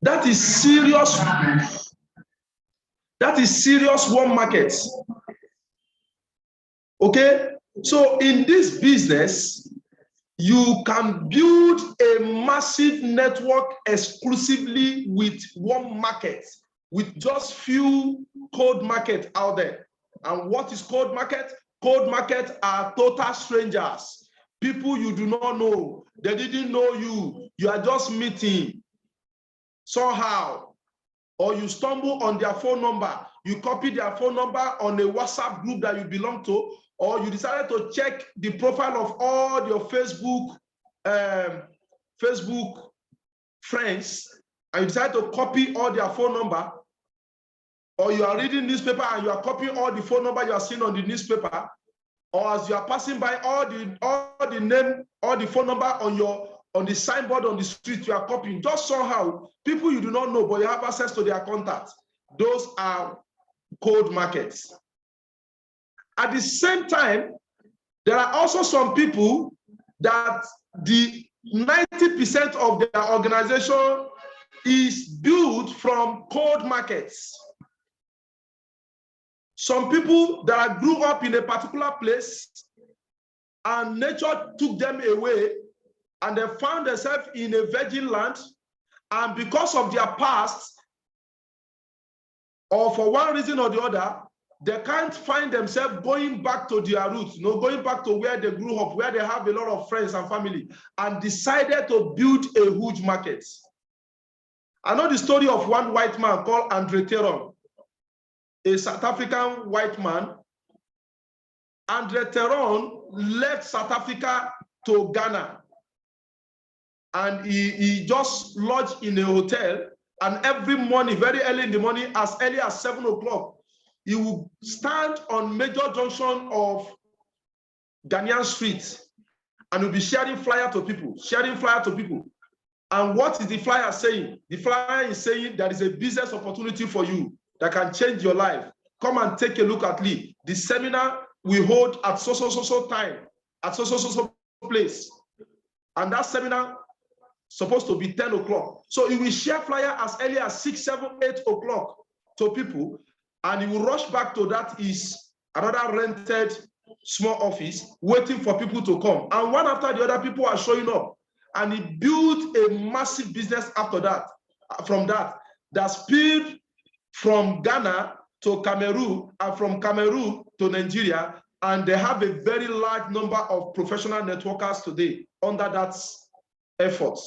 That is serious. That is serious warm market. Okay? So in this business, you can build a massive network exclusively with one market, with just few cold market out there. And what is cold market? Cold market are total strangers, people you do not know. They didn't know you. You are just meeting somehow, or you stumble on their phone number. You copy their phone number on a WhatsApp group that you belong to, or you decided to check the profile of all your Facebook friends, and you decide to copy all their phone number, or you are reading newspaper and you are copying all the phone number you are seeing on the newspaper, or as you are passing by all the name, all the phone number on the signboard on the street, you are copying. Just somehow, people you do not know, but you have access to their contacts. Those are cold markets. At the same time, there are also some people that the 90% of their organization is built from cold markets. Some people that grew up in a particular place and nature took them away and they found themselves in a virgin land, and because of their past, or for one reason or the other, they can't find themselves going back to their roots, going back to where they grew up, where they have a lot of friends and family, and decided to build a huge market. I know the story of one white man called Andre Theron, a South African white man. Andre Theron left South Africa to Ghana, and he just lodged in a hotel, and every morning, very early in the morning, as early as 7 o'clock, he will stand on major junction of Ghanaian street and will be sharing flyer to people, And what is the flyer saying? The flyer is saying there is a business opportunity for you that can change your life. Come and take a look at Lee. The seminar we hold at so time, at so place. And that seminar supposed to be 10 o'clock. So he will share flyer as early as 6, 7, 8 o'clock to people, and he will rush back to that is another rented small office waiting for people to come. And one after the other, people are showing up. And he built a massive business after that, that spilled from Ghana to Cameroon, and from Cameroon to Nigeria. And they have a very large number of professional networkers today under that effort.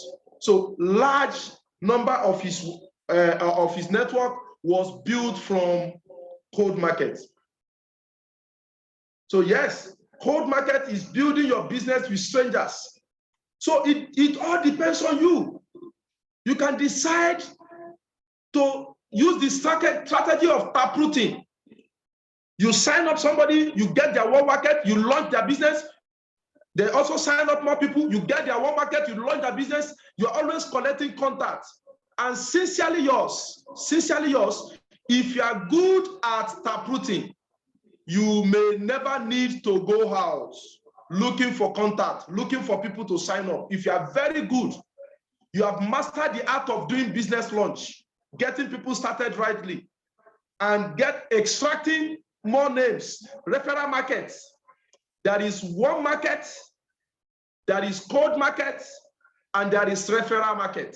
So large number of his network was built from cold market. So yes, cold market is building your business with strangers. So it all depends on you. You can decide to use the strategy of taprooting. You sign up somebody, you get their warm market, you launch their business. They also sign up more people, you get their warm market, you launch their business. You're always collecting contacts. And sincerely yours, if you are good at taprooting, you may never need to go out looking for contact, looking for people to sign up. If you are very good, you have mastered the art of doing business launch, getting people started rightly, and extracting more names, referral markets. There is warm market, there is cold market, and there is referral market.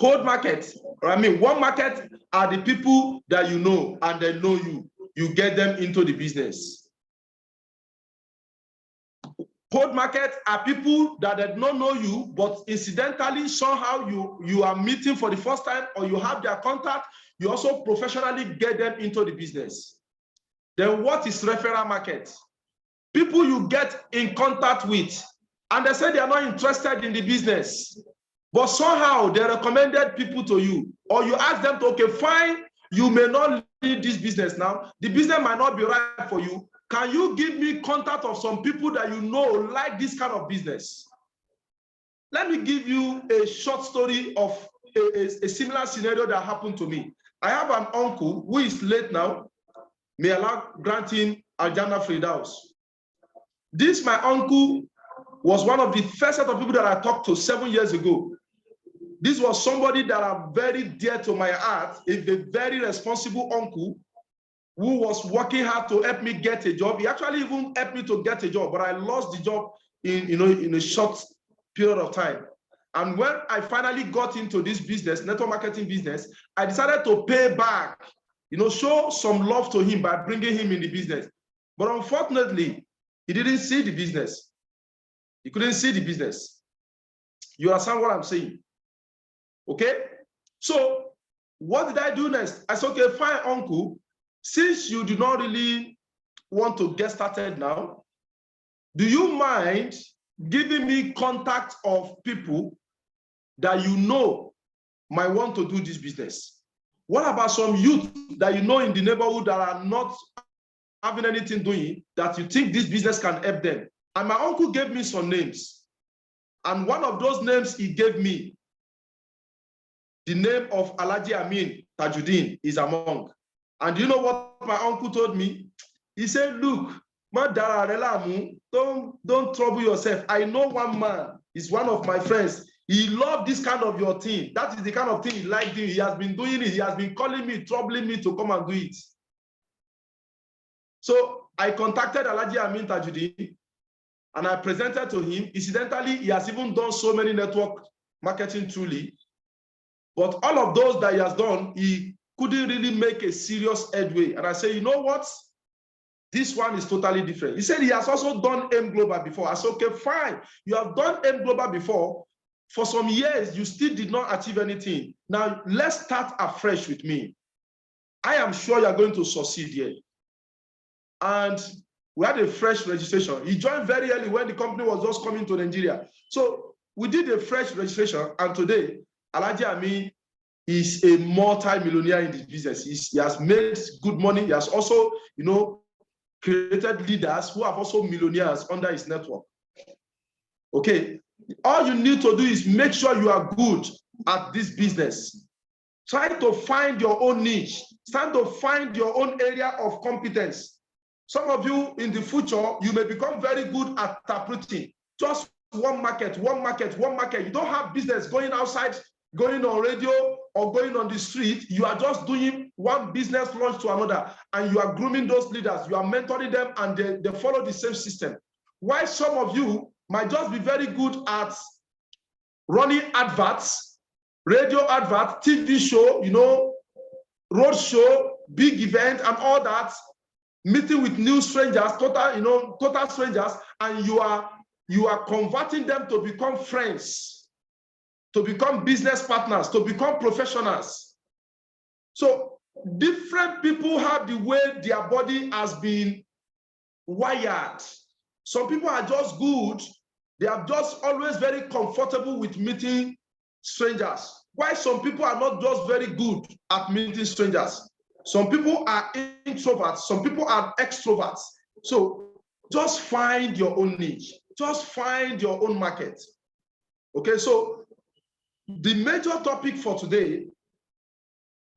Cold market, warm market are the people that you know and they know you. You get them into the business. Cold market are people that did not know you, but incidentally, somehow you are meeting for the first time, or you have their contact. You also professionally get them into the business. Then what is referral market? People you get in contact with, and they say they are not interested in the business, but somehow they recommended people to you, or you ask them to, okay, fine, you may not need this business now. The business might not be right for you. Can you give me contact of some people that you know like this kind of business? Let me give you a short story of a similar scenario that happened to me. I have an uncle who is late now. May Allah grant him Al-Jannah Firdaus. This, my uncle, was one of the first set of people that I talked to 7 years ago. This was somebody that are very dear to my heart, a very responsible uncle who was working hard to help me get a job. He actually even helped me to get a job, but I lost the job in a short period of time. And when I finally got into this business, network marketing business, I decided to pay back, show some love to him by bringing him in the business. But unfortunately, he didn't see the business. He couldn't see the business. You understand what I'm saying? Okay? So what did I do next? I said, okay, fine, uncle. Since you do not really want to get started now, do you mind giving me contact of people that you know might want to do this business? What about some youth that you know in the neighborhood that are not having anything doing, that you think this business can help them? And my uncle gave me some names. And one of those names he gave me, the name of Alhaji Amin Tajuddin is among. And you know what my uncle told me? He said, look, don't trouble yourself. I know one man, he's one of my friends. He loved this kind of your thing. That is the kind of thing he liked doing. He has been doing it. He has been calling me, troubling me to come and do it. So I contacted Alhaji Amin Tajuddin and I presented to him. Incidentally, he has even done so many network marketing truly. But all of those that he has done, he couldn't really make a serious headway. And I said, you know what? This one is totally different. He said he has also done M Global before. I said, okay, fine. You have done M Global before. For some years, you still did not achieve anything. Now, let's start afresh with me. I am sure you are going to succeed here. And we had a fresh registration. He joined very early when the company was just coming to Nigeria. So we did a fresh registration. And today, Alhaji Amin is a multi-millionaire in this business. He has made good money. He has also, created leaders who are also millionaires under his network. Okay, all you need to do is make sure you are good at this business. Try to find your own niche. Try to find your own area of competence. Some of you in the future, you may become very good at taproting. Just one market, one market, one market. You don't have business going outside, going on radio or going on the street. You are just doing one business launch to another, and you are grooming those leaders. You are mentoring them, and they follow the same system. While some of you might just be very good at running adverts, radio adverts, TV show, road show, big event, and all that, meeting with new strangers, total strangers, and you are converting them to become friends, to become business partners, to become professionals. So different people have the way their body has been wired. Some people are just good. They are just always very comfortable with meeting strangers. While some people are not just very good at meeting strangers. Some people are introverts, some people are extroverts. So just find your own niche. Just find your own market. Okay, so the major topic for today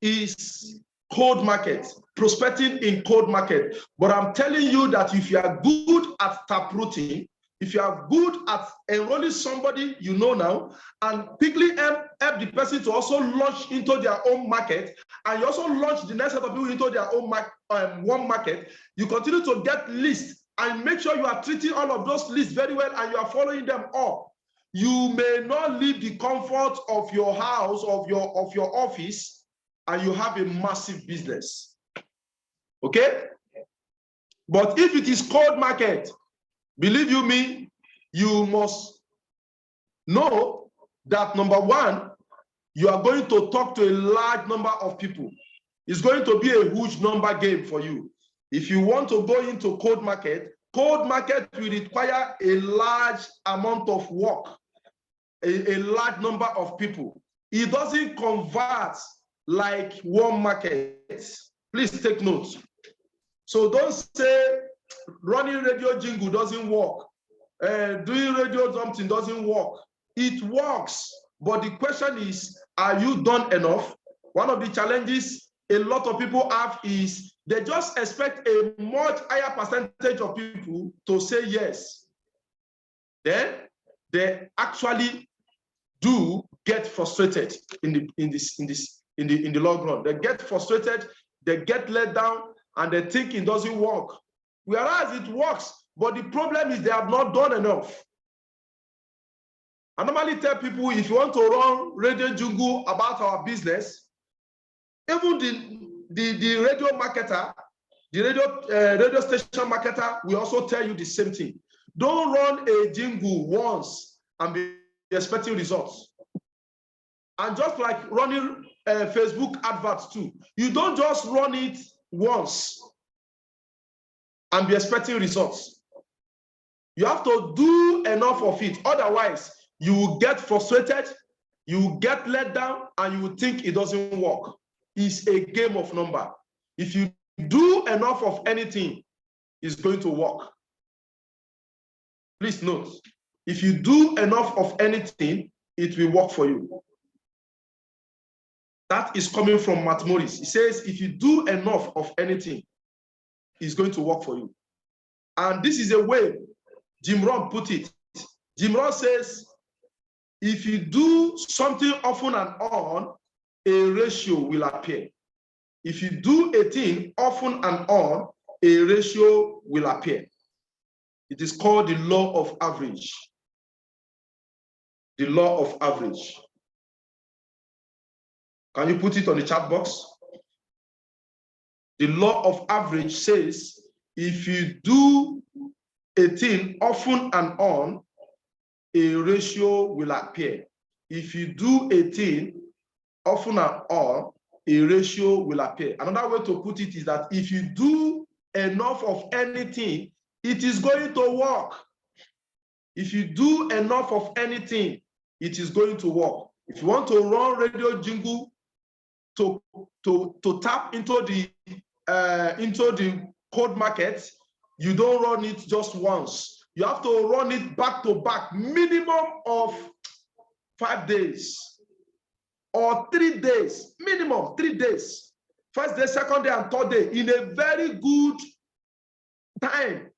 is cold market, prospecting in cold market. But I'm telling you that if you are good at taprooting, if you are good at enrolling somebody you know now, and quickly help the person to also launch into their own market, and you also launch the next set of people into their own one market, you continue to get lists and make sure you are treating all of those lists very well and you are following them up. You may not leave the comfort of your house, of your office, and you have a massive business. Okay? But if it is cold market, believe you me, you must know that number one, you are going to talk to a large number of people. It's going to be a huge number game for you. If you want to go into cold market will require a large amount of work, a large number of people. It doesn't convert like warm markets. Please take notes. So don't say running radio jingle doesn't work. Doing radio something doesn't work. It works, but the question is, are you done enough? One of the challenges a lot of people have is they just expect a much higher percentage of people to say yes. Then they actually do get frustrated in the long run. They get frustrated, they get let down, and they think it doesn't work. Whereas it works, but the problem is they have not done enough. I normally tell people, if you want to run Radio Jungle about our business, even the radio marketer, the radio station marketer will also tell you the same thing. Don't run a jingle once and be expecting results. And just like running Facebook adverts too, you don't just run it once and be expecting results. You have to do enough of it. Otherwise, you will get frustrated, you will get let down, and you will think it doesn't work. It's a game of number. If you do enough of anything, it's going to work. Please note, if you do enough of anything, it will work for you. That is coming from Matt Morris. He says, if you do enough of anything, it's going to work for you. And this is a way Jim Rohn put it. Jim Rohn says, if you do something often and on, a ratio will appear. If you do a thing often and on, a ratio will appear. It is called the law of average. The law of average. Can you put it on the chat box? The law of average says, if you do a thing often and on, a ratio will appear. If you do a thing often and on, a ratio will appear. Another way to put it is that if you do enough of anything, it is going to work. If you do enough of anything, it is going to work. If you want to run Radio Jingle to tap into the code market, you don't run it just once. You have to run it back to back, minimum of 5 days or 3 days, minimum 3 days. First day, second day, and third day in a very good time.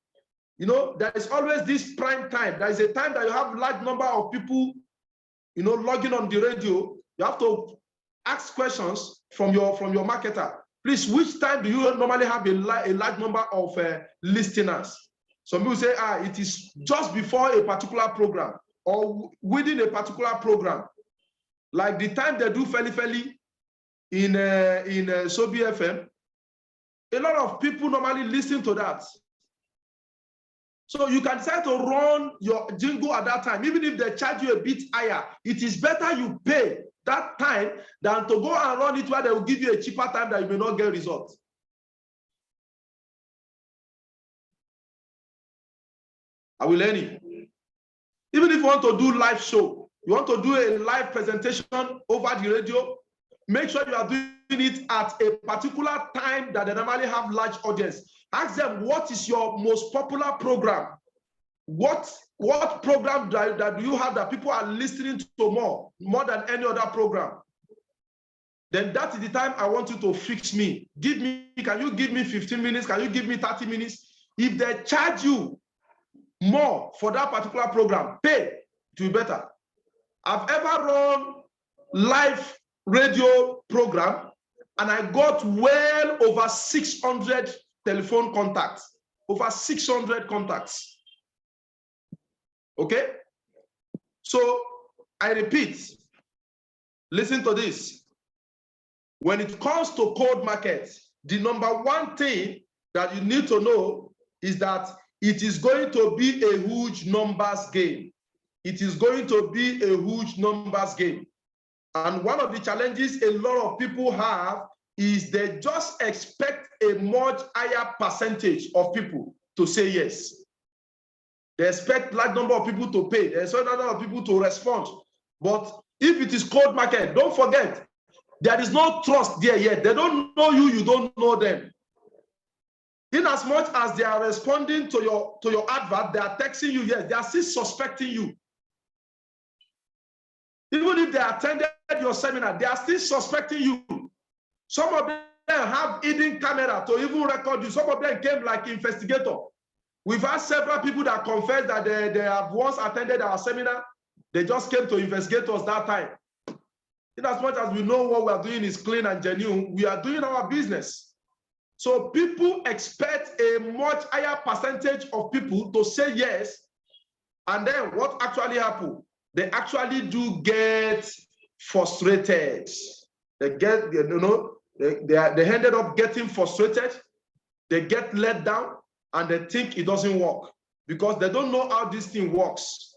You know, there is always this prime time. There is a time that you have a large number of people, you know, logging on the radio. You have to ask questions from your marketer. Please, which time do you normally have a large number of listeners? Some people say, it is just before a particular program or within a particular program. Like the time they do Feli in Sobi FM, a lot of people normally listen to that. So you can decide to run your jingle at that time. Even if they charge you a bit higher, it is better you pay that time than to go and run it where they will give you a cheaper time that you may not get results. Are we learning? Even if you want to do live show, you want to do a live presentation over the radio, make sure you are doing it at a particular time that they normally have large audience. Ask them, what is your most popular program? What program that do you have that people are listening to more than any other program? Then that is the time I want you to fix me. Can you give me 15 minutes? Can you give me 30 minutes? If they charge you more for that particular program, pay to be better. I've ever run live radio program and I got well over 600 telephone contacts, over 600 contacts. Okay? So I repeat, listen to this. When it comes to cold market, the number one thing that you need to know is that it is going to be a huge numbers game. It is going to be a huge numbers game. And one of the challenges a lot of people have is they just expect a much higher percentage of people to say yes. They expect large number of people to pay. They expect a lot of people to respond. But if it is cold market, don't forget, there is no trust there yet. They don't know you, you don't know them. In as much as they are responding to your advert, they are texting you, yes, they are still suspecting you. Even if they attended your seminar, they are still suspecting you. Some of them have hidden camera to even record you. Some of them came like investigator. We've had several people that confess that they have once attended our seminar. They just came to investigate us that time. In as much as we know what we are doing is clean and genuine, we are doing our business. So people expect a much higher percentage of people to say yes. And then what actually happens? They actually do get frustrated. They get, they ended up getting frustrated. They get let down and they think it doesn't work because they don't know how this thing works.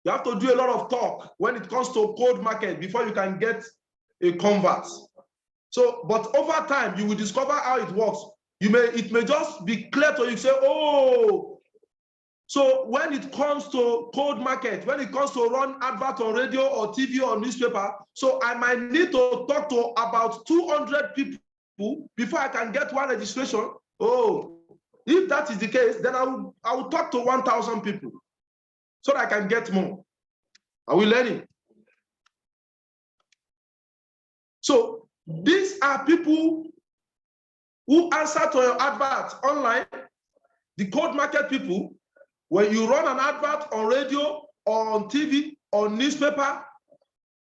You have to do a lot of talk when it comes to cold market before you can get a convert. So, but over time, you will discover how it works. It may just be clear to you, say, oh, so when it comes to cold market, when it comes to run advert on radio or TV or newspaper, so I might need to talk to about 200 people before I can get one registration. Oh, if that is the case, then I will talk to 1,000 people so that I can get more. Are we learning? So these are people who answer to your advert online, the cold market people. When you run an advert on radio or on TV or newspaper,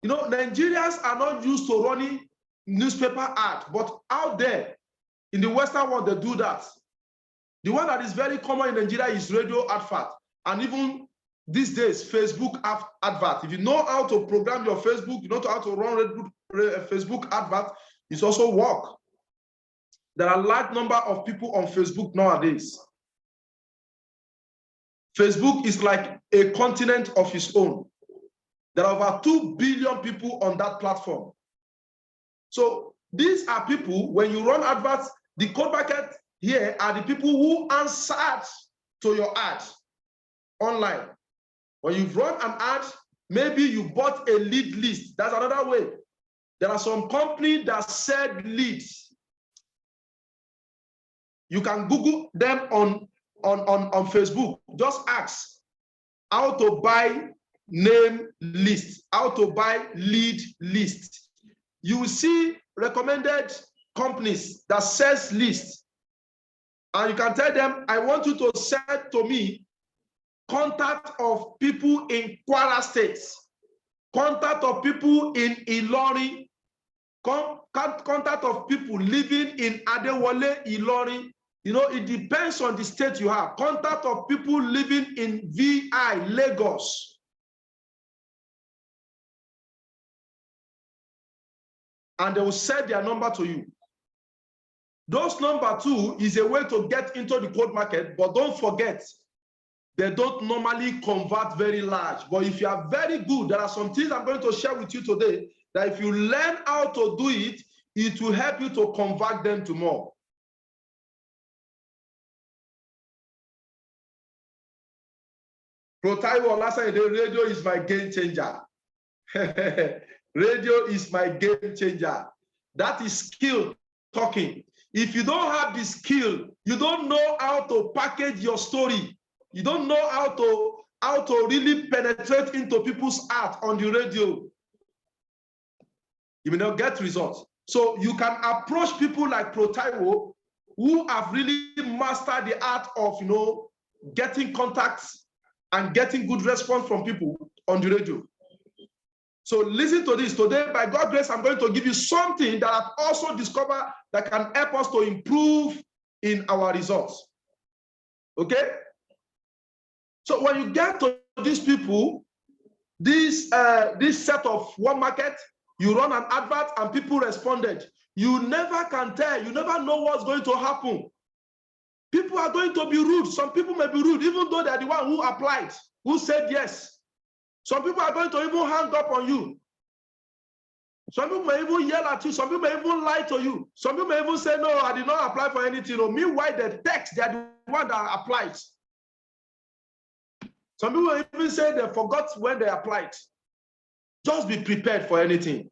Nigerians are not used to running newspaper ad, but out there in the Western world, they do that. The one that is very common in Nigeria is radio advert, and even these days, Facebook advert. If you know how to program your Facebook, you know how to run Facebook advert, it's also work. There are a large number of people on Facebook nowadays. Facebook is like a continent of its own. There are over 2 billion people on that platform. So these are people, when you run adverts, the cold market here are the people who answered to your ad online. When you've run an ad, maybe you bought a lead list. That's another way. There are some companies that sell leads. You can Google them on Facebook. Just ask how to buy name list, how to buy lead list. You will see recommended companies that sells lists. And you can tell them, I want you to send to me contact of people in Kwara states, contact of people in Ilori, contact of people living in Adewale, Ilori. It depends on the state you have. Contact of people living in VI, Lagos. And they will send their number to you. Those number 2 is a way to get into the cold market, but don't forget, they don't normally convert very large. But if you are very good, there are some things I'm going to share with you today that if you learn how to do it, it will help you to convert them to more. Protaiwo last time, the radio is my game changer. Radio is my game changer. That is skill talking. If you don't have the skill, you don't know how to package your story. You don't know how to really penetrate into people's heart on the radio. You may not get results. So you can approach people like Protaiwo who have really mastered the art of getting contacts and getting good response from people on the radio. So listen to this. Today, by God's grace, I'm going to give you something that I've also discovered that can help us to improve in our results. Okay? So when you get to these people, this set of one market, you run an advert and people responded. You never can tell. You never know what's going to happen. People are going to be rude. Some people may be rude, even though they're the one who applied, who said yes. Some people are going to even hang up on you. Some people may even yell at you. Some people may even lie to you. Some people may even say, no, I did not apply for anything. Meanwhile, the text, they're the one that applied. Some people may even say they forgot when they applied. Just be prepared for anything.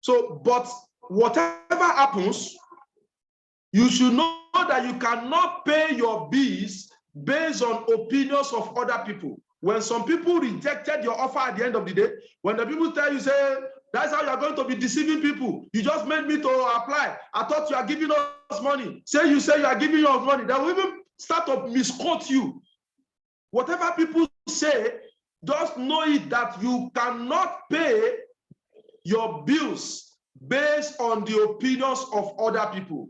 So, but whatever happens, you should know that you cannot pay your bills based on opinions of other people. When some people rejected your offer at the end of the day, when the people tell you, say, that's how you're going to be deceiving people. You just made me to apply. I thought you are giving us money. You say you are giving us money. They will even start to misquote you. Whatever people say, just know it that you cannot pay your bills based on the opinions of other people.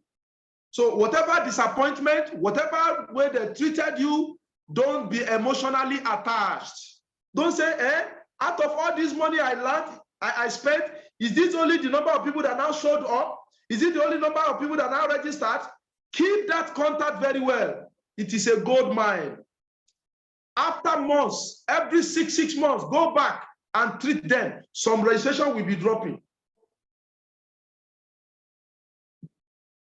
So whatever disappointment, whatever way they treated you, don't be emotionally attached. Don't say, out of all this money I spent, is this only the number of people that now showed up? Is it the only number of people that now registered? Keep that contact very well. It is a gold mine. After months, every six months, go back and treat them. Some registration will be dropping.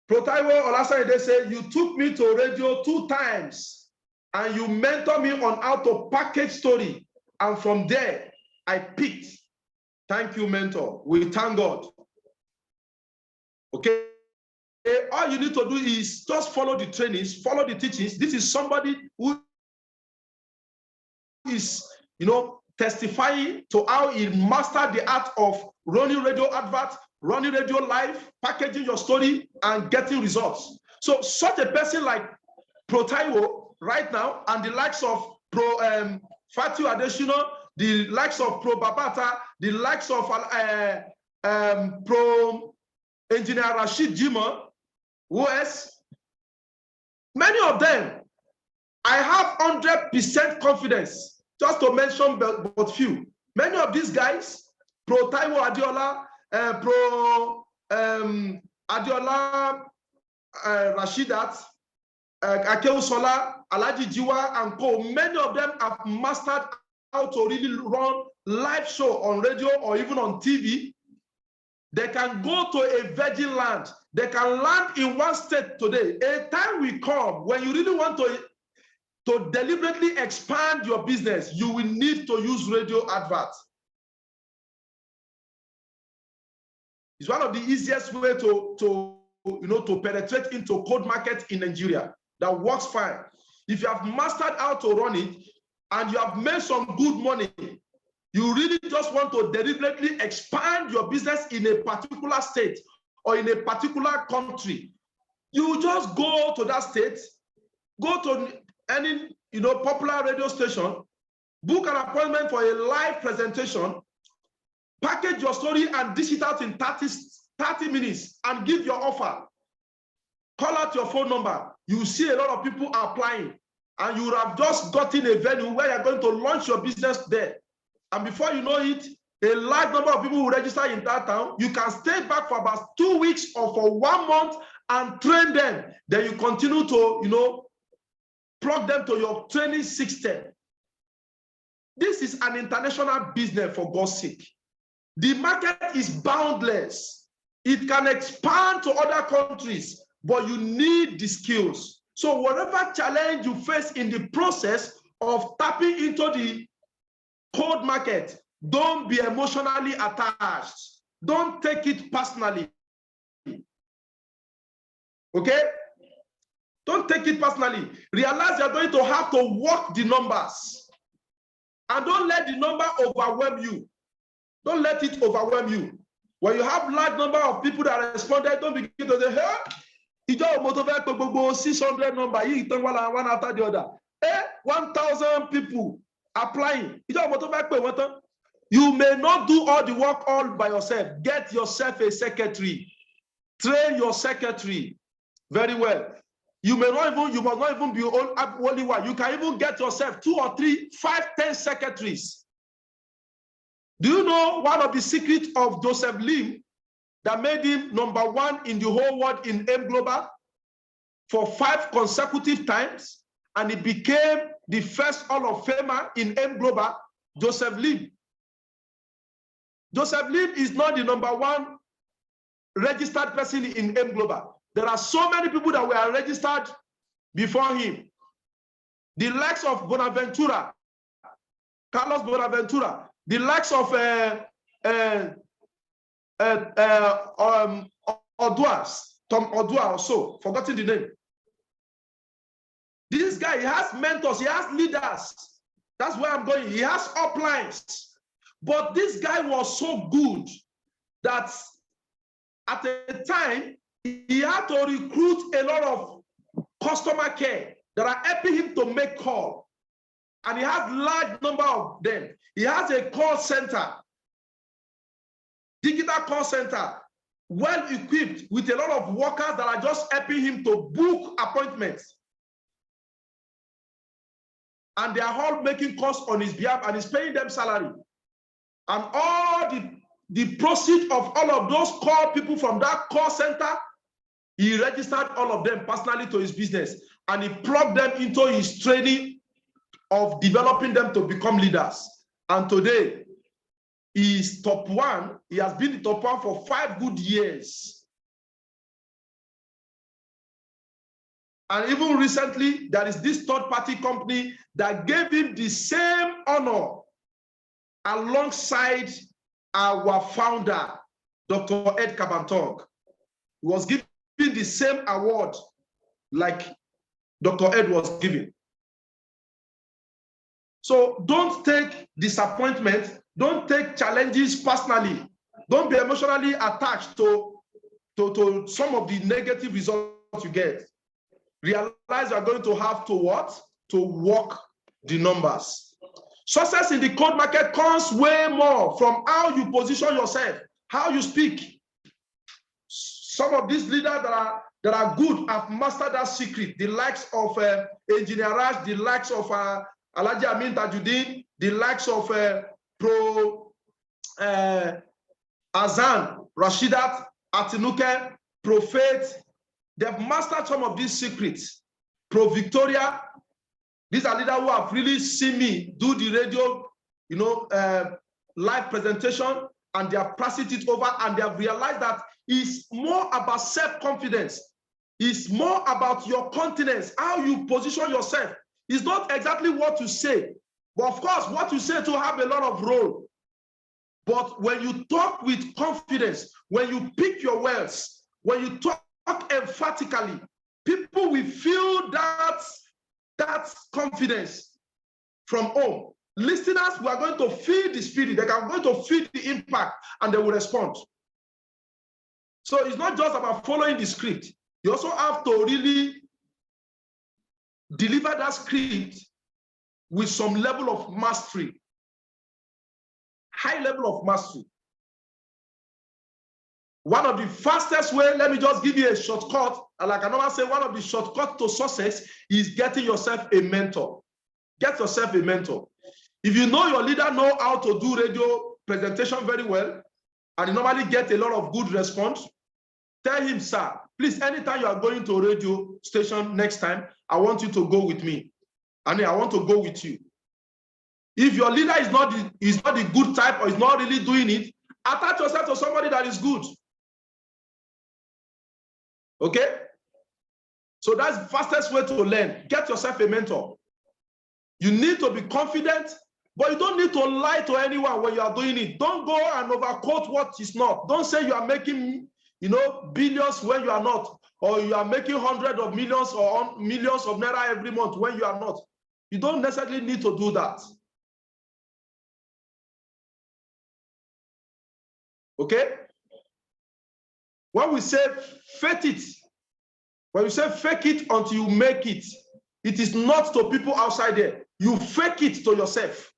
Protaiwo Olasanye, they say, you took me to radio 2 times and you mentored me on how to package story. And from there, I picked. Thank you, mentor. We thank God. Okay. All you need to do is just follow the trainings, follow the teachings. This is somebody who is, testifying to how he mastered the art of running radio adverts, running radio live, packaging your story, and getting results. So such a person like Protaiwo right now, and the likes of Fatiu Adesina, the likes of Pro Babata, the likes of Pro Engineer Rashid Jima, OS, many of them, I have 100% confidence, just to mention but few. Many of these guys, Pro Taiwo Adiola, Pro Adiola Rashidat, Akeu Sola, Alaji Jiwa, and co. Many of them have mastered how to really run live show on radio or even on TV. They can go to a virgin land. They can land in one state today. A time will come when you really want to deliberately expand your business, you will need to use radio adverts. It's one of the easiest way to penetrate into cold market in Nigeria that works fine. If you have mastered how to run it and you have made some good money, you really just want to deliberately expand your business in a particular state or in a particular country, you just go to that state, go to any popular radio station, book an appointment for a live presentation, package your story and dish it out in 30 minutes and give your offer. Call out your phone number. You see a lot of people applying, and you would have just gotten a venue where you're going to launch your business there. And before you know it, a large number of people will register in that town. You can stay back for about 2 weeks or for 1 month and train them. Then you continue to, plug them to your training system. This is an international business, for God's sake. The market is boundless. It can expand to other countries, but you need the skills. So whatever challenge you face in the process of tapping into the cold market, don't be emotionally attached. Don't take it personally. Okay? Don't take it personally. Realize you're going to have to work the numbers. And don't let the number overwhelm you. Don't let it overwhelm you. When you have large number of people that responded, don't begin to say, hey, you don't motivate 600 number, one after the other. 1,000 people applying. You may not do all the work all by yourself. Get yourself a secretary. Train your secretary very well. You must not even be only one. You can even get yourself 2 or 3, 5, 10 secretaries. Do you know one of the secrets of Joseph Lim that made him #1 in the whole world in M Global for 5 consecutive times, and he became the first Hall of Famer in M Global? Joseph Lim. Joseph Lim is not the #1 registered person in M Global. There are so many people that were registered before him. The likes of Bonaventura, Carlos Bonaventura, the likes of Oduas, Tom Odua also, forgotten the name. This guy, he has mentors, he has leaders. That's where I'm going. He has uplines. But this guy was so good that at a time, he had to recruit a lot of customer care that are helping him to make call. and he has large number of them. He has a call center, digital call center, well equipped with a lot of workers that are just helping him to book appointments. And they are all making calls on his behalf, and he's paying them salary. And all the proceeds of all of those call people from that call center, he registered all of them personally to his business, and he plugged them into his training of developing them to become leaders. And today, he is top one. He has been the top one for 5 good years. And even recently, there is this third-party company that gave him the same honor alongside our founder, Dr. Ed Kabantong. He was given the same award like Dr. Ed was given. So don't take disappointment, don't take challenges personally. Don't be emotionally attached to some of the negative results you get. Realize you are going to have to what? To work the numbers. Success in the code market comes way more from how you position yourself, how you speak. Some of these leaders that are good have mastered that secret. The likes of Engineer Raj, the likes of Alhaji Amin Tajuddin, the likes of Pro Azan, Rashidat, Atinuke, Prophet. They've mastered some of these secrets. Pro Victoria, these are leaders who have really seen me do the radio, live presentation, and they have passed it over, and they have realized that it's more about self-confidence. It's more about your confidence, how you position yourself. It's not exactly what you say, but of course, what you say to have a lot of role. But when you talk with confidence, when you pick your words, when you talk emphatically, people will feel that confidence from home. Listeners, we are going to feel the spirit. They are going to feel the impact, and they will respond. So it's not just about following the script. You also have to really deliver that script with some level of mastery, high level of mastery. One of the fastest way, let me just give you a shortcut, and like I normally say, one of the shortcuts to success is getting yourself a mentor. Get yourself a mentor. If you know your leader know how to do radio presentation very well, and you normally get a lot of good response, tell him, sir, please, anytime you are going to a radio station next time, I want you to go with me. I want to go with you. If your leader is not the good type or is not really doing it, attach yourself to somebody that is good. Okay? So that's the fastest way to learn. Get yourself a mentor. You need to be confident, but you don't need to lie to anyone when you are doing it. Don't go and overquote what is not. Don't say you are making, billions when you are not, or you are making hundreds of millions or millions of naira every month when you are not. You don't necessarily need to do that. Okay? When we say fake it, when you say fake it until you make it, it is not to people outside there. You fake it to yourself.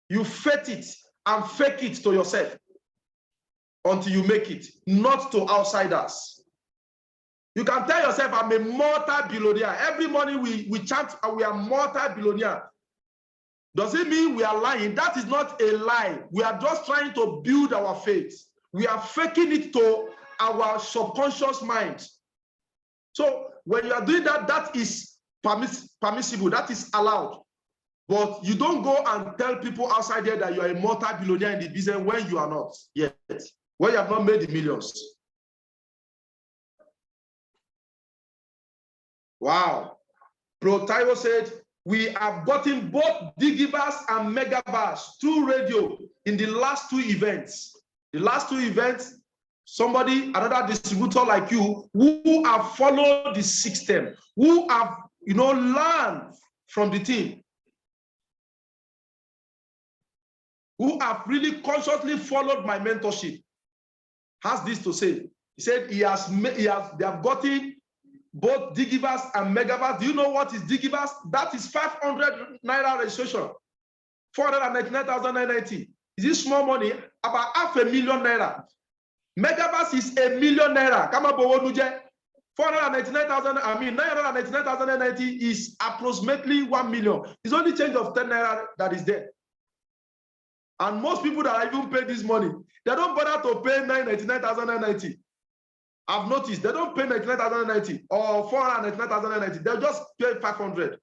You fake it and fake it to yourself until you make it, not to outsiders. You can tell yourself, I'm a multi-billionaire. Every morning we chant, we are multi-billionaire. Does it mean we are lying? That is not a lie. We are just trying to build our faith. We are faking it to our subconscious mind. So when you are doing that, that is permissible, that is allowed. But you don't go and tell people outside there that you are a multi-billionaire in the business when you are not yet, when you have not made the millions. Wow. Pro Taiwo said, we have gotten both digibars and megabars through radio in the last 2 events. The last 2 events, somebody, another distributor like you, who have followed the system, who have, learned from the team, who have really consciously followed my mentorship, has this to say. He said they have gotten both digibus and megabus. Do you know what is digibus? That is 500 naira registration, 499,990. Is this small money? About 500,000 naira. Megabus is 1,000,000 naira. Kama bowo nuje. 499,000. I mean 999,990 is approximately 1 million. It's only change of 10 naira that is there. And most people that even pay this money, they don't bother to pay 999,990. I've noticed they don't pay 99,090 or 499,090. They'll just pay 500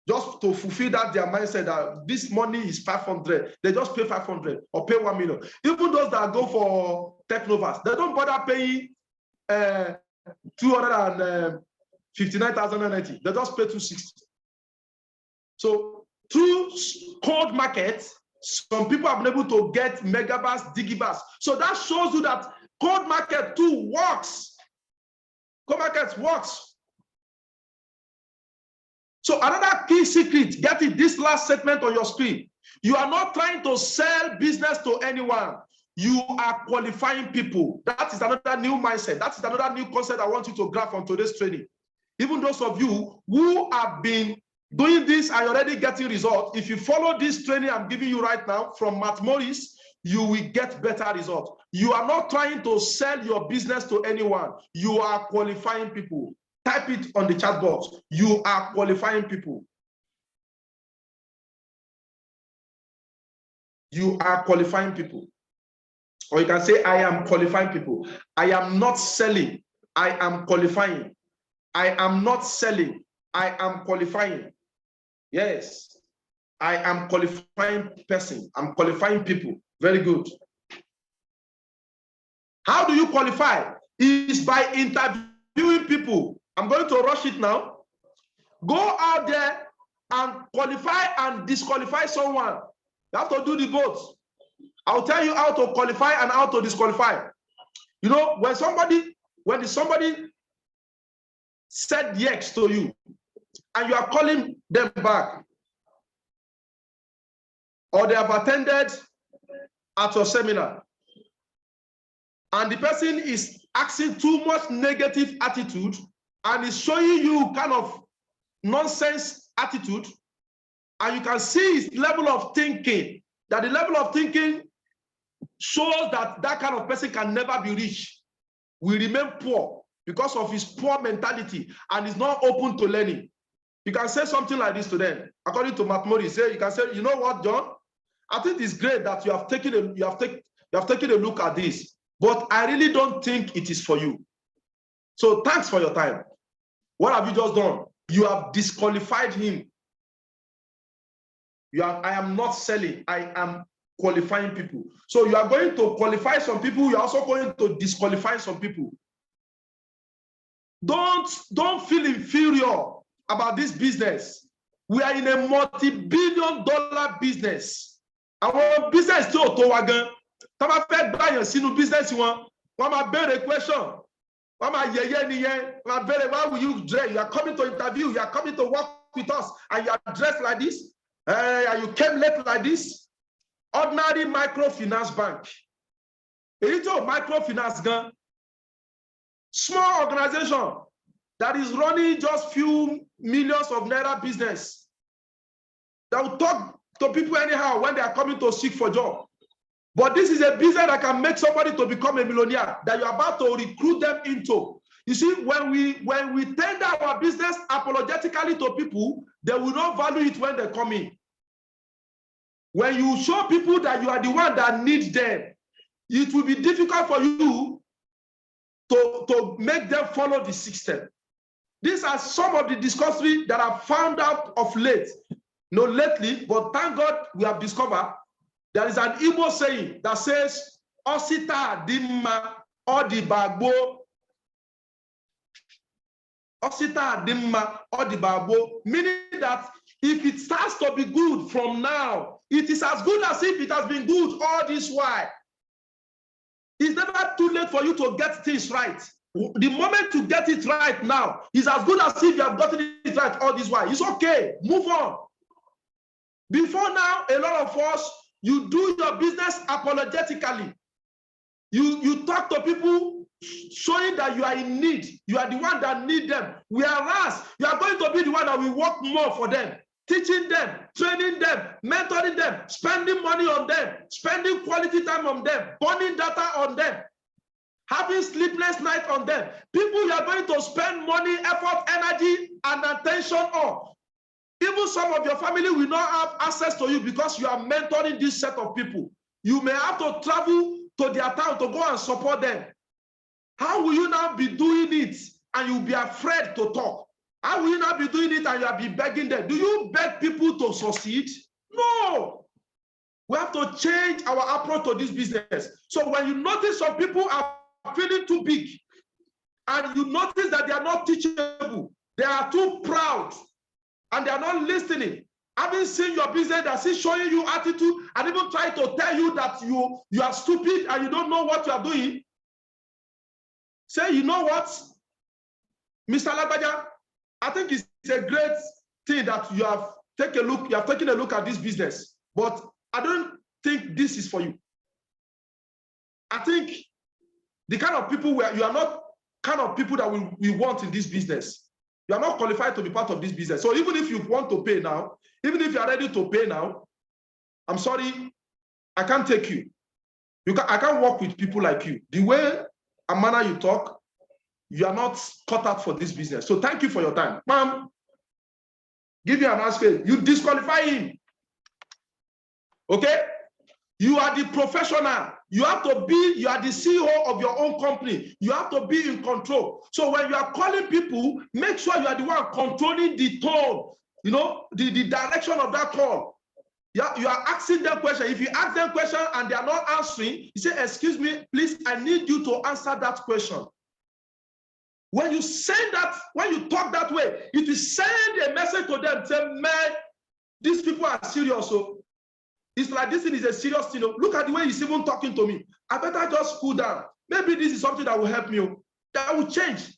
just to fulfill that their mindset that this money is 500. They just pay 500 or pay 1 million. Even those that go for technovas, they don't bother paying 259,090. They just pay 260. So through cold markets, some people have been able to get megabus, digibus. So that shows you that cold market too works. Cold market works. So another key secret, get it, this last segment on your screen. You are not trying to sell business to anyone. You are qualifying people. That is another new mindset. That is another new concept I want you to grab from today's training. Even those of you who have been doing this are already getting results. If you follow this training I'm giving you right now from Matt Morris, you will get better results. You are not trying to sell your business to anyone. You are qualifying people. Type it on the chat box. You are qualifying people. You are qualifying people. Or you can say, I am qualifying people. I am not selling. I am qualifying. I am not selling. I am qualifying. Yes, I am qualifying person. I'm qualifying people. Very good. How do you qualify? It's by interviewing people. I'm going to rush it now. Go out there and qualify and disqualify someone. You have to do the both. I'll tell you how to qualify and how to disqualify. You know, when somebody said yes to you and you are calling them back, or they have attended at your seminar, and the person is asking too much negative attitude and is showing you kind of nonsense attitude, and you can see his level of thinking, that the level of thinking shows that that kind of person can never be rich, will remain poor because of his poor mentality and is not open to learning. You can say something like this to them. According to Matt Morris, you can say, you know what, John? I think it's great that you have taken a look at this, but I really don't think it is for you. So thanks for your time. What have you just done? You have disqualified him. I am not selling. I am qualifying people. So you are going to qualify some people. You are also going to disqualify some people. Don't feel inferior about this business. We are in a multi-billion-dollar business. Our business still to wagon. Tama fẹ́ buy sínú business wọn. Wọ́n máa béèrè question. Wọ́n máa yẹ̀yẹ́ nìyẹn. Wọ́n máa béèrè, why will you dress? You are coming to interview. You are coming to work with us, and you are dressed like this. And you came late like this. Ordinary microfinance bank. A little microfinance gan. Small organization that is running just few millions of naira business. That will talk to people anyhow when they are coming to seek for job. But this is a business that can make somebody to become a millionaire that you're about to recruit them into. You see, when we tender our business apologetically to people, they will not value it when they come in. When you show people that you are the one that needs them, it will be difficult for you to make them follow the system. These are some of the discoveries that I found out of late. Not lately, but thank God we have discovered there is an Igbo saying that says, Osita dimma odibagbo. Osita dimma odibagbo, meaning that if it starts to be good from now, it is as good as if it has been good all this while. It's never too late for you to get things right. The moment you get it right now is as good as if you have gotten it right all this while. It's okay, move on. Before now, a lot of us, you do your business apologetically. You talk to people showing that you are in need. You are the one that need them. Whereas you are going to be the one that will work more for them, teaching them, training them, mentoring them, spending money on them, spending quality time on them, burning data on them, having sleepless nights on them. People you are going to spend money, effort, energy, and attention on. Even some of your family will not have access to you because you are mentoring this set of people. You may have to travel to their town to go and support them. How will you now be doing it and you'll be afraid to talk? How will you not be doing it and you'll be begging them? Do you beg people to succeed? No. We have to change our approach to this business. So when you notice some people are feeling too big and you notice that they are not teachable, they are too proud, and they are not listening, having seen your business, that's still showing you attitude and even trying to tell you that you are stupid and you don't know what you are doing, say, you know what, Mr. Lagbaja, I think it's a great thing that you have taken a look, taken a look at this business, but I don't think this is for you. I think the kind of people where you are not kind of people that we want in this business. You are not qualified to be part of this business. So even if you want to pay now, even if you are ready to pay now, I'm sorry, I can't take you. I can't work with people like you. The way and manner you talk, you are not cut out for this business. So thank you for your time. Ma'am, give you an answer. You disqualify him. Okay? You are the professional. You have to be, you are the CEO of your own company. You have to be in control. So when you are calling people, make sure you are the one controlling the tone, you know, the direction of that call. You are asking them questions. If you ask them questions and they are not answering, you say, excuse me, please, I need you to answer that question. When you send that, when you talk that way, if you send a message to them, say, man, these people are serious. So it's like this thing is a serious thing. Look at the way he's even talking to me. I better just cool down. Maybe this is something that will help me. That will change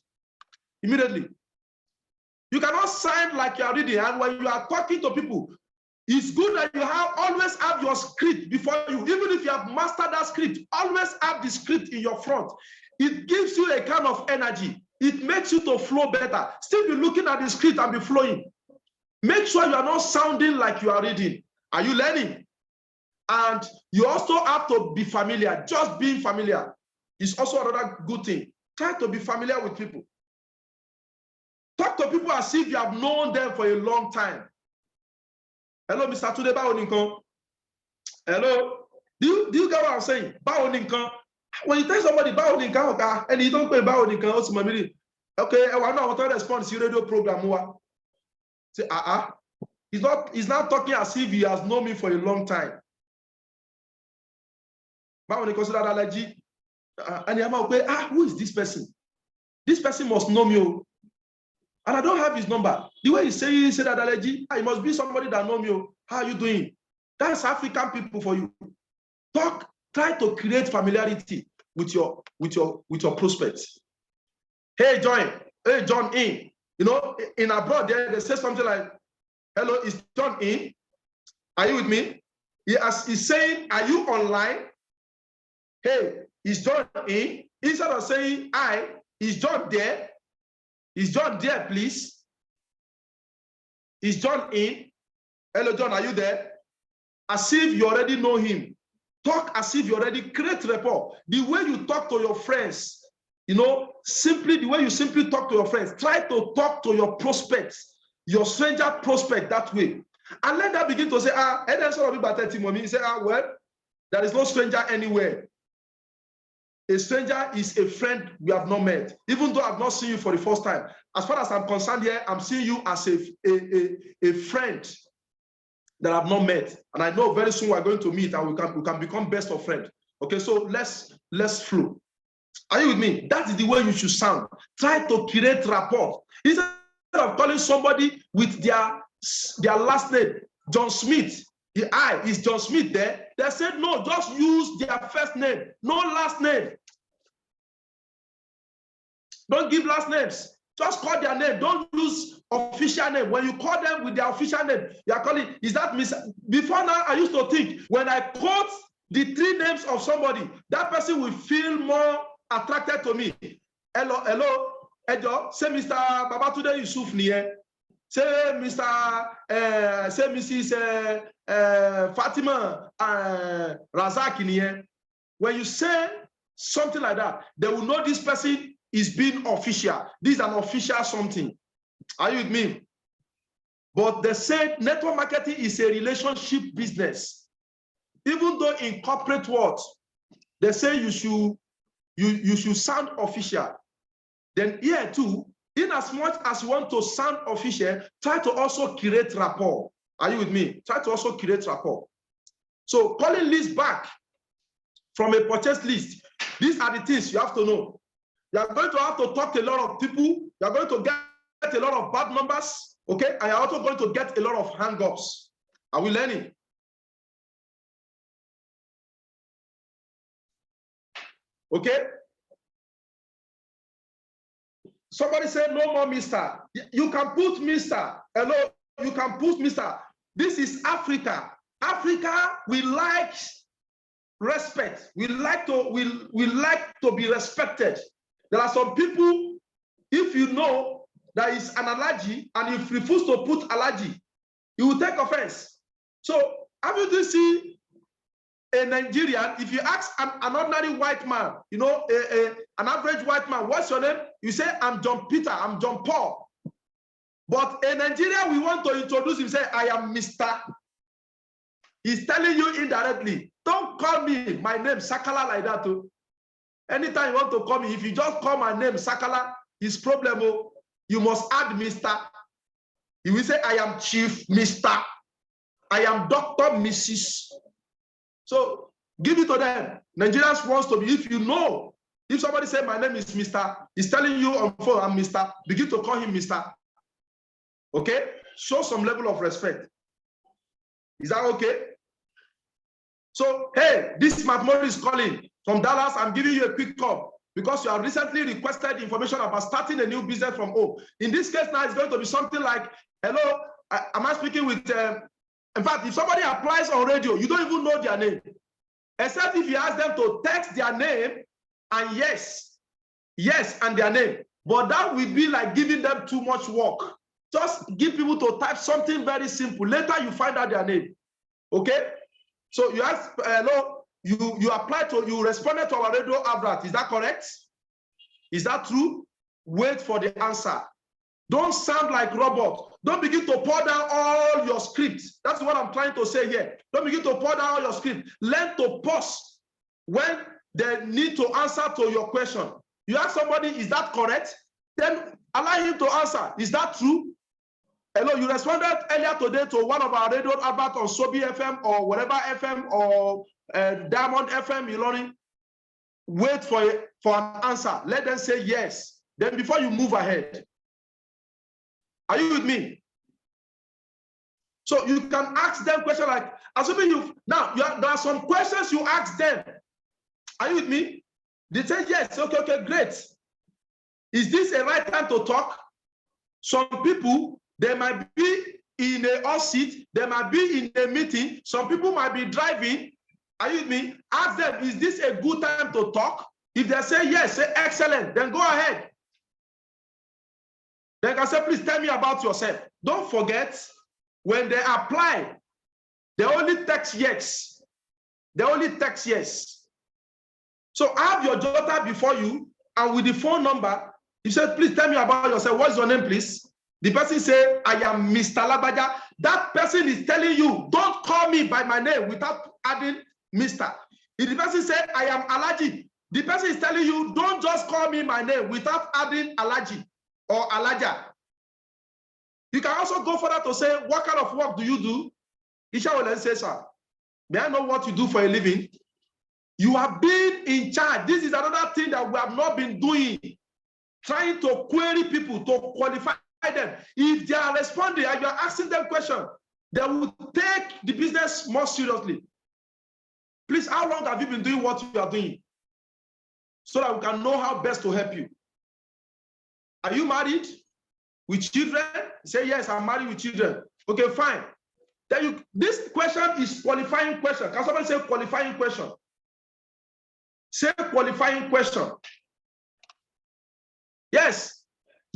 immediately. You cannot sign like you are reading. And when you are talking to people, it's good that you always have your script before you. Even if you have mastered that script, always have the script in your front. It gives you a kind of energy. It makes you to flow better. Still be looking at the script and be flowing. Make sure you are not sounding like you are reading. Are you learning? And you also have to be familiar. Just being familiar is also another good thing. Try to be familiar with people. Talk to people as if you have known them for a long time. Hello, Mr. Tunde Baoninkan. Hello. Do you get what I'm saying? Baoninkan. When you tell somebody Baoninkan, and you don't pay Baoninkan, okay, I want to respond to your radio program. Say, he's not talking as if he has known me for a long time. But when he consider that allergy, and who is this person? This person must know me, and I don't have his number. The way he say that allergy, it must be somebody that know me. How are you doing? That's African people for you. Try to create familiarity with your prospects. Hey, John in. You know, in abroad they say something like, "Hello, is John in? Are you with me?" He's saying, "Are you online?" Hey, is John in? Instead of saying, is John there? Is John there, please? Is John in? Hello, John, are you there? As if you already know him. Talk as if you already create rapport. The way you talk to your friends, you know, the way you simply talk to your friends, try to talk to your prospects, your stranger prospect that way. And let that begin to say, and then some of you say, well, there is no stranger anywhere. A stranger is a friend we have not met. Even though I've not seen you for the first time, as far as I'm concerned here, I'm seeing you as a friend that I've not met. And I know very soon we're going to meet and we can become best of friends. Okay, so let's flow. Are you with me? That is the way you should sound. Try to create rapport. Instead of calling somebody with their last name, John Smith, is John Smith there? They said, no, just use their first name, no last name. Don't give last names. Just call their name. Don't use official name. When you call them with their official name, you are calling, is that Miss? Before now, I used to think, when I quote the 3 names of somebody, that person will feel more attracted to me. Hello, hello, Ejo, say Mr. Babatunde Yusuf Niye. Say Mr. Say Mrs. Fatima Razak Niye. When you say something like that, they will know this person is being official. This is an official something. Are you with me? But they say network marketing is a relationship business. Even though in corporate world, they say you should sound official. Then here too, in as much as you want to sound official, try to also create rapport. Are you with me? Try to also create rapport. So calling list back from a purchase list, these are the things you have to know. You are going to have to talk to a lot of people. You are going to get a lot of bad numbers, okay? And you are also going to get a lot of hang-ups. Are we learning? Okay? Somebody said no more Mr. You can put Mr. Hello, you can put Mr. This is Africa. Africa, we like respect. We like to be respected. There are some people, if you know there is an allergy and if you refuse to put allergy, you will take offense. So, have you seen a Nigerian, if you ask an ordinary white man, you know, an average white man, what's your name? You say, I'm John Peter, I'm John Paul. But a Nigerian, we want to introduce him, say, I am Mr. He's telling you indirectly, don't call me my name Sakala like that too. Anytime you want to call me, if you just call my name Sakala, it's problem. You must add Mr. You will say, I am Chief Mr. I am Dr. Mrs. So give it to them. Nigerians wants to be, if you know, if somebody say my name is Mr., he's telling you on phone, I'm Mr., begin to call him Mr. Okay? Show some level of respect. Is that okay? So, hey, this Mahmoud is calling from Dallas. I'm giving you a quick call because you have recently requested information about starting a new business from home. In this case now, it's going to be something like, hello, am I speaking with, in fact, if somebody applies on radio, you don't even know their name, except if you ask them to text their name and yes, and their name. But that will be like giving them too much work. Just give people to type something very simple. Later, you find out their name. Okay? So you ask, hello, you applied to, you responded to our radio advert. Is that correct? Is that true? Wait for the answer. Don't sound like robot. Don't begin to pour down all your scripts. That's what I'm trying to say here. Don't begin to pour down all your script. Learn to pause when they need to answer to your question. You ask somebody, is that correct? Then allow him to answer. Is that true? Hello, you responded earlier today to one of our radio adverts on Sobi FM or whatever FM or Diamond FM, you learning. Wait for an answer. Let them say yes. Then before you move ahead. Are you with me? So you can ask them questions like, assuming there are some questions you ask them. Are you with me? They say yes. Okay, great. Is this a right time to talk? Some people, they might be in a hot seat, they might be in a meeting, some people might be driving. Are you with me? Ask them, is this a good time to talk? If they say yes, say excellent, then go ahead. They can say, please tell me about yourself. Don't forget, when they apply, they only text yes. They only text yes. So have your daughter before you, and with the phone number, you said, please tell me about yourself. What's your name, please? The person say, I am Mr. Labaja. That person is telling you, don't call me by my name without adding Mr. If the person say, I am Alaji, the person is telling you, don't just call me my name without adding Alaji or Alaja. You can also go further to say, what kind of work do you do? Isha will then say, sir, may I know what you do for a living? You have been in charge. This is another thing that we have not been doing. Trying to query people, to qualify them. If they are responding and you are asking them questions, they will take the business more seriously. Please, how long have you been doing what you are doing? So that we can know how best to help you. Are you married with children? Say, yes, I'm married with children. Okay, fine. Then this question is qualifying question. Can somebody say qualifying question? Say qualifying question. Yes,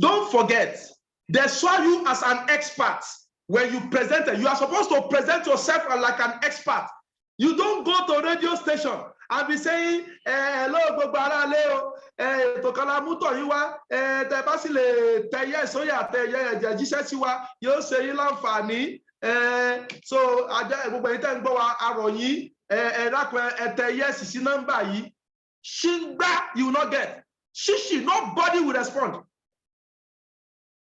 don't forget, they saw you as an expert when you presented. You are supposed to present yourself like an expert. You don't go to a radio station and be saying, hello, Gogbara Leo, Tokalamuto Iwa, Tebasile, Teye Soya, Teye, Jisesiwa, you say Ilanfani, so Aja Aroni, Teye Sisi number yi, Shinba, you will not get. Shishi, nobody will respond.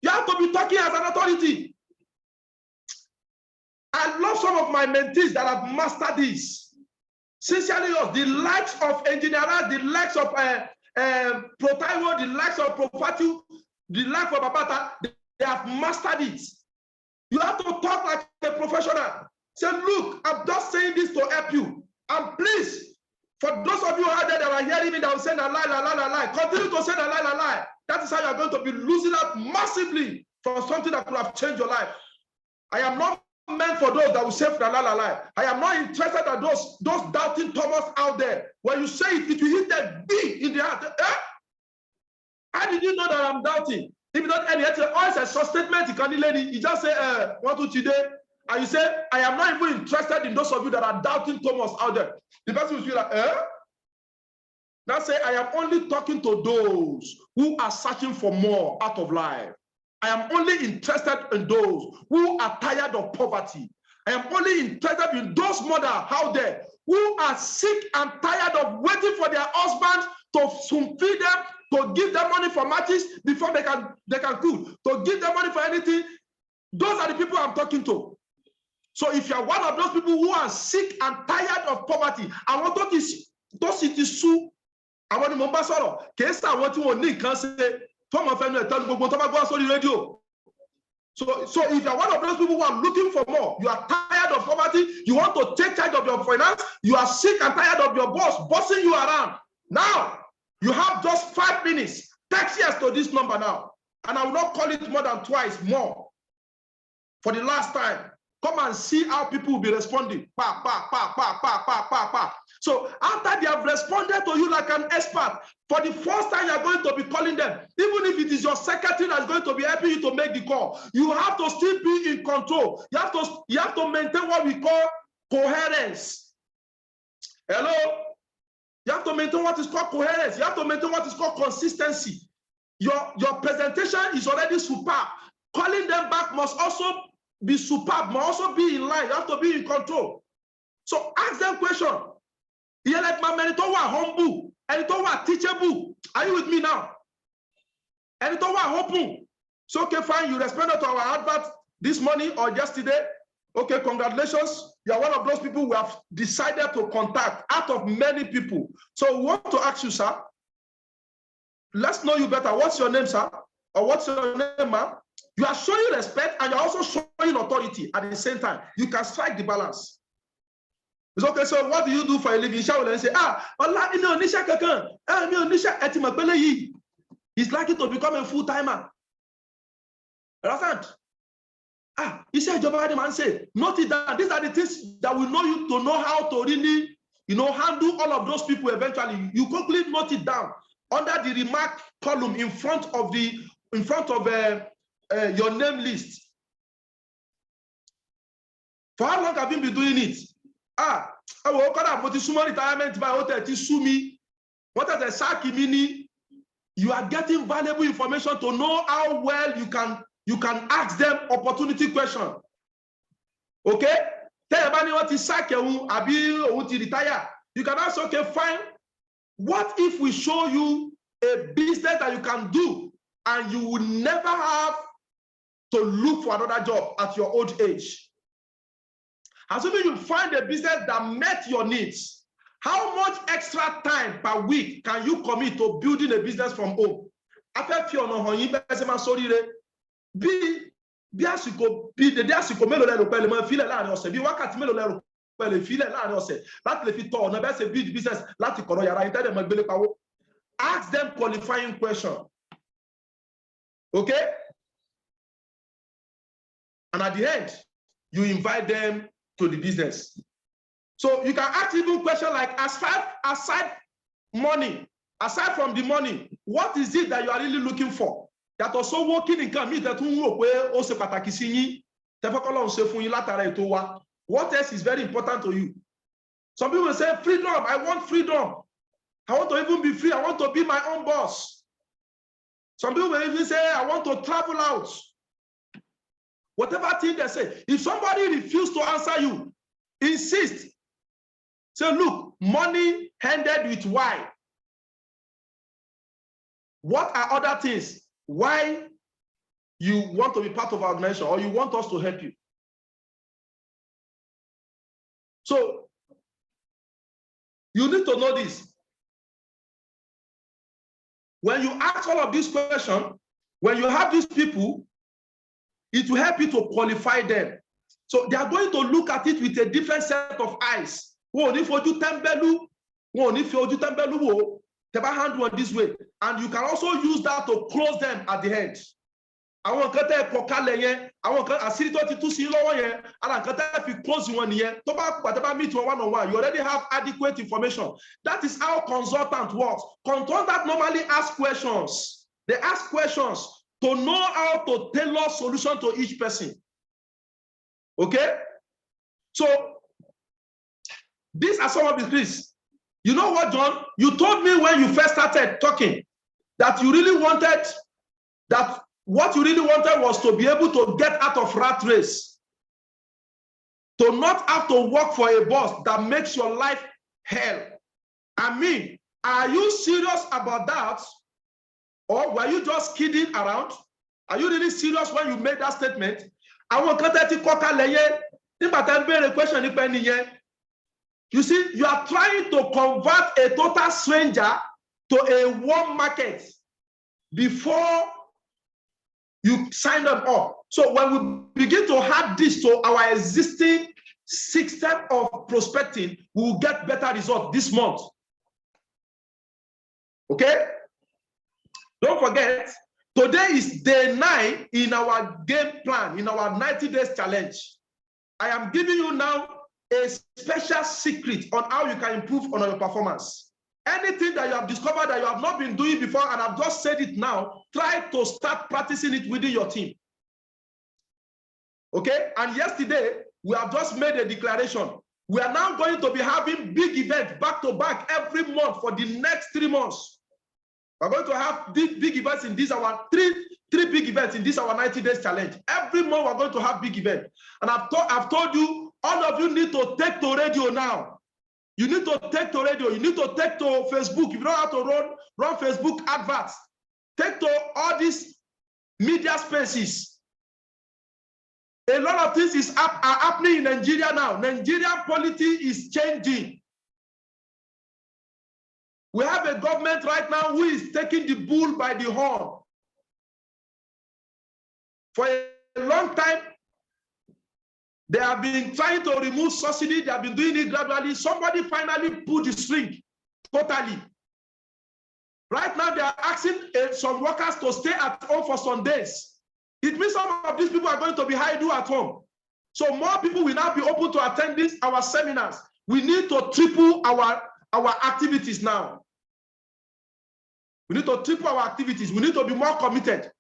You have to be talking as an authority. I love some of my mentees that have mastered this. Sincerely, the likes of engineers, the likes of Protaiwo, the likes of Profatu, the likes of Babata, they have mastered it. You have to talk like a professional. Say, look, I'm just saying this to help you. And please, for those of you out there that are hearing me that will say a lie, continue to say a lie. That is how you are going to be losing out massively for something that could have changed your life. I am not meant for those that will say lie. I am not interested in those doubting Thomas out there. When you say it, it will hit them big in the heart. How did you know that I'm doubting? If not any always a short statement, you can't lady. You just say, what to today? And you say, I am not even interested in those of you that are doubting Thomas out there. The person will feel like, Now say, I am only talking to those who are searching for more out of life. I am only interested in those who are tired of poverty. I am only interested in those mothers out there who are sick and tired of waiting for their husbands to feed them, to give them money for matches before they can cook, to give them money for anything. Those are the people I'm talking to. So if you are one of those people who are sick and tired of poverty, I want to see this soup. I want to Mombasa. Case I want to need can say. So if you are one of those people who are looking for more, you are tired of poverty, you want to take charge of your finance, you are sick and tired of your boss bossing you around. Now, you have just 5 minutes. Text yes to this number now. And I will not call it more than twice more. For the last time, come and see how people will be responding. So after they have responded to you like an expert, for the first time you are going to be calling them, even if it is your secretary that's going to be helping you to make the call, you have to still be in control. You have to maintain what we call coherence. Hello? You have to maintain what is called coherence. You have to maintain what is called consistency. Your presentation is already superb. Calling them back must also be superb, must also be in line. You have to be in control. So ask them questions. You like my man, humble, and teachable. Are you with me now? And open. So okay, fine. You responded to our advert this morning or yesterday. Okay, congratulations. You are one of those people we have decided to contact out of many people. So we want to ask you, sir. Let's know you better. What's your name, sir? Or what's your name, ma'am? You are showing respect and you're also showing authority at the same time. You can strike the balance. It's okay, so what do you do for a living? And say, he's likely to become a full-timer. Understand? He said, man say, note it down. These are the things that will know you to know how to really, handle all of those people eventually. You quickly note it down under the remark column in front of your name list. For how long have you been doing it? I will call that retirement by hotel to sue me. What are the saki mini? You are getting valuable information to know how well you can ask them opportunity question. Okay? Tell everybody what is saki retire. You can ask, okay, fine. What if we show you a business that you can do and you will never have to look for another job at your old age? Assuming you find a business that met your needs, how much extra time per week can you commit to building a business from home? Ask them qualifying question. Okay? And at the end, you invite them to the business. So you can ask even questions like, aside money, aside from the money, what is it that you are really looking for? That also working in means that what else is very important to you? Some people say, freedom, I want freedom. I want to even be free. I want to be my own boss. Some people will even say, I want to travel out. Whatever thing they say, if somebody refuses to answer you, insist. Say, look, money ended with why. What are other things? Why you want to be part of our organization or you want us to help you? So, you need to know this. When you ask all of these questions, when you have these people, it will help you to qualify them. So they are going to look at it with a different set of eyes. They handle it this way. And you can also use that to close them at the end. You already have adequate information. That is how consultant works. Consultant normally ask questions. They ask questions to know how to tailor solution to each person. Okay? So these are some of the things. You know what, John? You told me when you first started talking that you really wanted that. What you really wanted was to be able to get out of rat race, to not have to work for a boss that makes your life hell. I mean, are you serious about that? Or were you just kidding around? Are you really serious when you made that statement? You see, you are trying to convert a total stranger to a warm market before you sign them up. So when we begin to add this to our existing system of prospecting, we will get better results this month. Okay? Don't forget, today is day 9 in our game plan, in our 90 days challenge. I am giving you now a special secret on how you can improve on your performance. Anything that you have discovered that you have not been doing before, and I've just said it now, try to start practicing it within your team. Okay? And yesterday, we have just made a declaration. We are now going to be having big events back to back every month for the next 3 months. We're going to have big events in this, our three big events in this, our 90 days challenge. Every month, we're going to have big events. And I've told you, all of you need to take to radio now. You need to take to radio. You need to take to Facebook. If you don't have to run Facebook adverts, take to all these media spaces. A lot of things are happening in Nigeria now. Nigerian politics is changing. We have a government right now who is taking the bull by the horn. For a long time, they have been trying to remove subsidy. They have been doing it gradually. Somebody finally pulled the string totally. Right now, they are asking some workers to stay at home for some days. It means some of these people are going to be idle at home. So more people will now be open to attend our seminars. We need to triple our activities now. We need to triple our activities. We need to be more committed.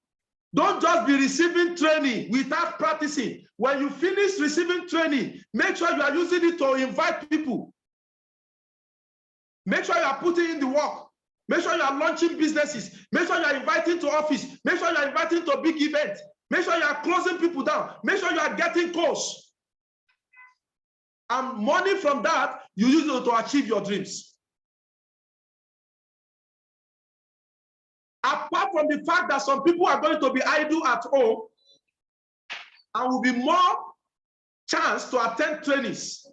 Don't just be receiving training without practicing. When you finish receiving training, make sure you are using it to invite people. Make sure you are putting in the work. Make sure you are launching businesses. Make sure you are inviting to office. Make sure you are inviting to big events. Make sure you are closing people down. Make sure you are getting calls. And money from that, you use it to achieve your dreams. Apart from the fact that some people are going to be idle at home and will be more chance to attend trainings,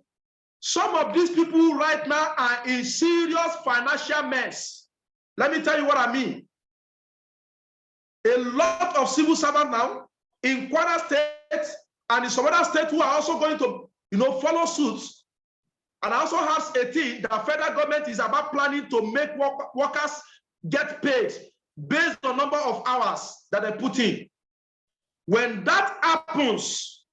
some of these people right now are in serious financial mess. Let me tell you what I mean. A lot of civil servants now in Kwara State and in some other states who are also going to, follow suit. And I also have a thing that federal government is about planning to make workers get paid based on number of hours that they put in. When that happens,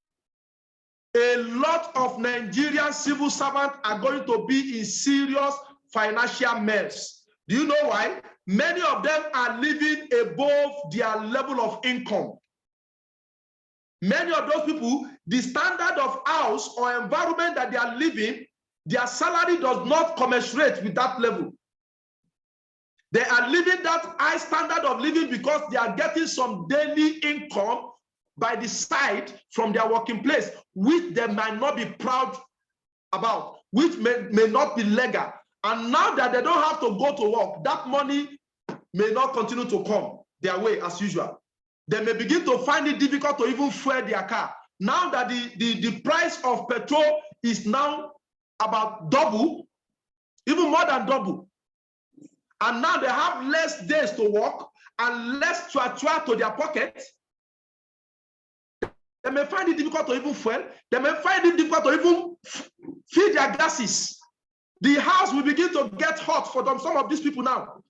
a lot of Nigerian civil servants are going to be in serious financial mess. Do you know why? Many of them are living above their level of income. Many of those people, the standard of house or environment that they are living, their salary does not commensurate with that level. They are living that high standard of living because they are getting some daily income by the side from their working place, which they might not be proud about, which may not be legal. And now that they don't have to go to work, that money may not continue to come their way as usual. They may begin to find it difficult to even fuel their car. Now that the price of petrol is now about double, even more than double. And now they have less days to work and less to their pocket. They may find it difficult to even fuel. They may find it difficult to even feed their gases. The house will begin to get hot for them, some of these people now.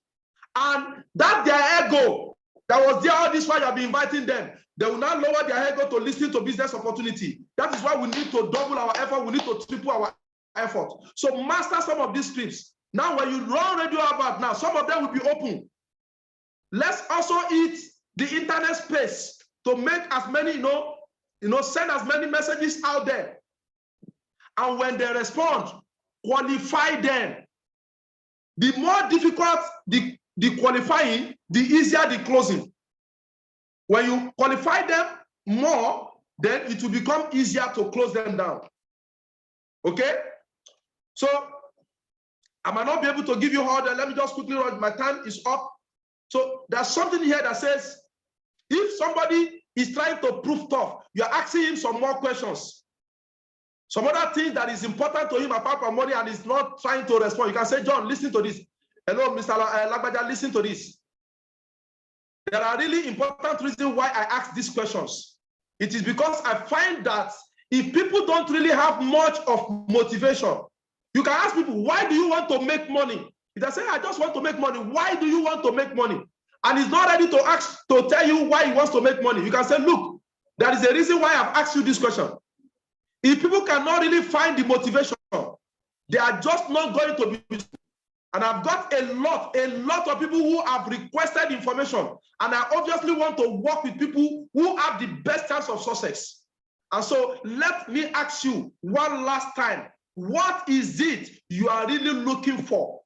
And that their ego that was there all this while you have been inviting them, they will now lower their ego to listen to business opportunity. That is why we need to double our effort. We need to triple our effort. So master some of these scripts. Now, when you run radio about now, some of them will be open. Let's also eat the internet space to make as many, send as many messages out there. And when they respond, qualify them. The more difficult the qualifying, the easier the closing. When you qualify them more, then it will become easier to close them down. Okay? So I might not be able to give you all that. Let me just quickly run. My time is up. So there's something here that says, if somebody is trying to prove tough, you're asking him some more questions. Some other things that is important to him apart from money and is not trying to respond. You can say, John, listen to this. Hello, Mr. Lagbaja, listen to this. There are really important reasons why I ask these questions. It is because I find that if people don't really have much of motivation, you can ask people, why do you want to make money? If they say, I just want to make money, why do you want to make money? And he's not ready to tell you why he wants to make money. You can say, look, there is a reason why I've asked you this question. If people cannot really find the motivation, they are just not going to be. And I've got a lot of people who have requested information. And I obviously want to work with people who have the best chance of success. And so let me ask you one last time, what is it you are really looking for?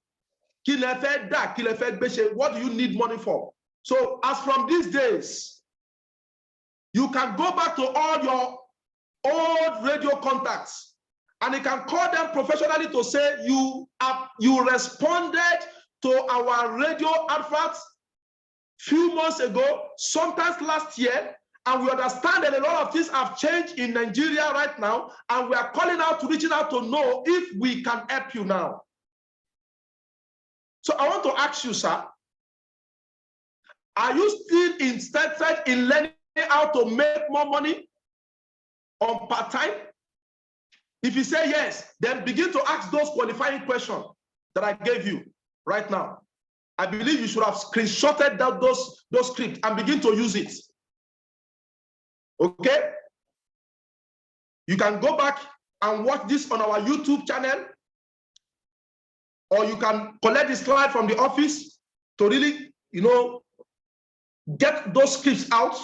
What do you need money for? So as from these days, you can go back to all your old radio contacts and you can call them professionally to say you responded to our radio adverts few months ago, sometimes last year, and we understand that a lot of things have changed in Nigeria right now, and we are calling out, reaching out to know if we can help you now. So I want to ask you, sir, are you still interested in learning how to make more money on part-time? If you say yes, then begin to ask those qualifying questions that I gave you right now. I believe you should have screenshotted those scripts and begin to use it. Okay? You can go back and watch this on our YouTube channel, or you can collect the slide from the office to really, get those scripts out.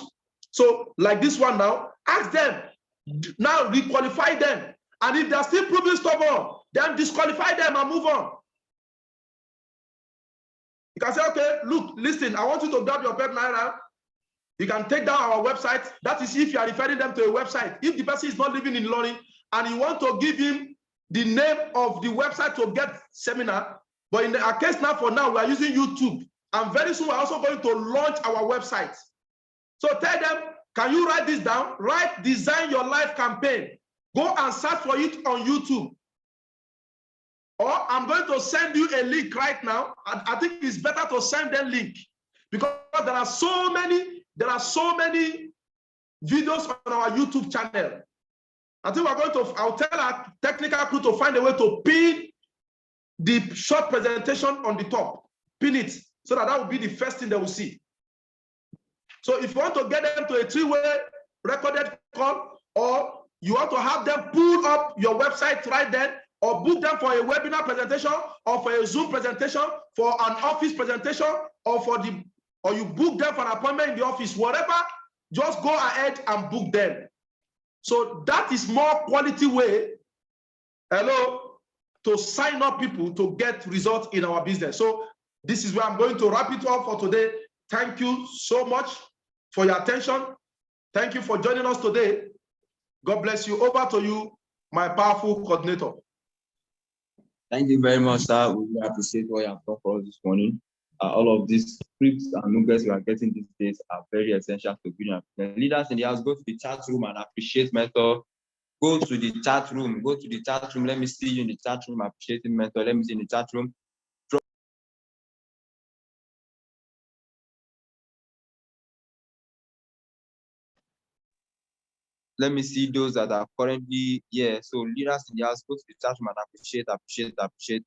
So like this one now, ask them, now requalify them. And if they're still proving stubborn, then disqualify them and move on. You can say, okay, look, listen, I want you to grab your pen now. You can take down our website. That is if you are referring them to a website. If the person is not living in Lorry and you want to give him the name of the website to get seminar, but in our case now, for now, we are using YouTube. And very soon, we're also going to launch our website. So tell them, can you write this down? Write Design Your Life campaign. Go and search for it on YouTube. Or I'm going to send you a link right now. I think it's better to send them link because there are so many videos on our YouTube channel. I think I'll tell our technical crew to find a way to pin the short presentation on the top. Pin it so that will be the first thing they will see. So if you want to get them to a 3-way recorded call, or you want to have them pull up your website right then, or book them for a webinar presentation, or for a Zoom presentation, for an office presentation, or you book them for an appointment in the office, whatever, just go ahead and book them. So that is more quality way, to sign up people to get results in our business. So this is where I'm going to wrap it up for today. Thank you so much for your attention. Thank you for joining us today. God bless you. Over to you, my powerful coordinator. Thank you very much, sir. We really appreciate what you have done for us this morning. All of these scripts and nuggets we are getting these days are very essential to building our leaders in the house. Go to the chat room and appreciate mentor. Go to the chat room. Go to the chat room. Let me see you in the chat room. Appreciating mentor. Let me see in the chat room. Let me see those that are currently here. So leaders in the house, go to the chat room and appreciate.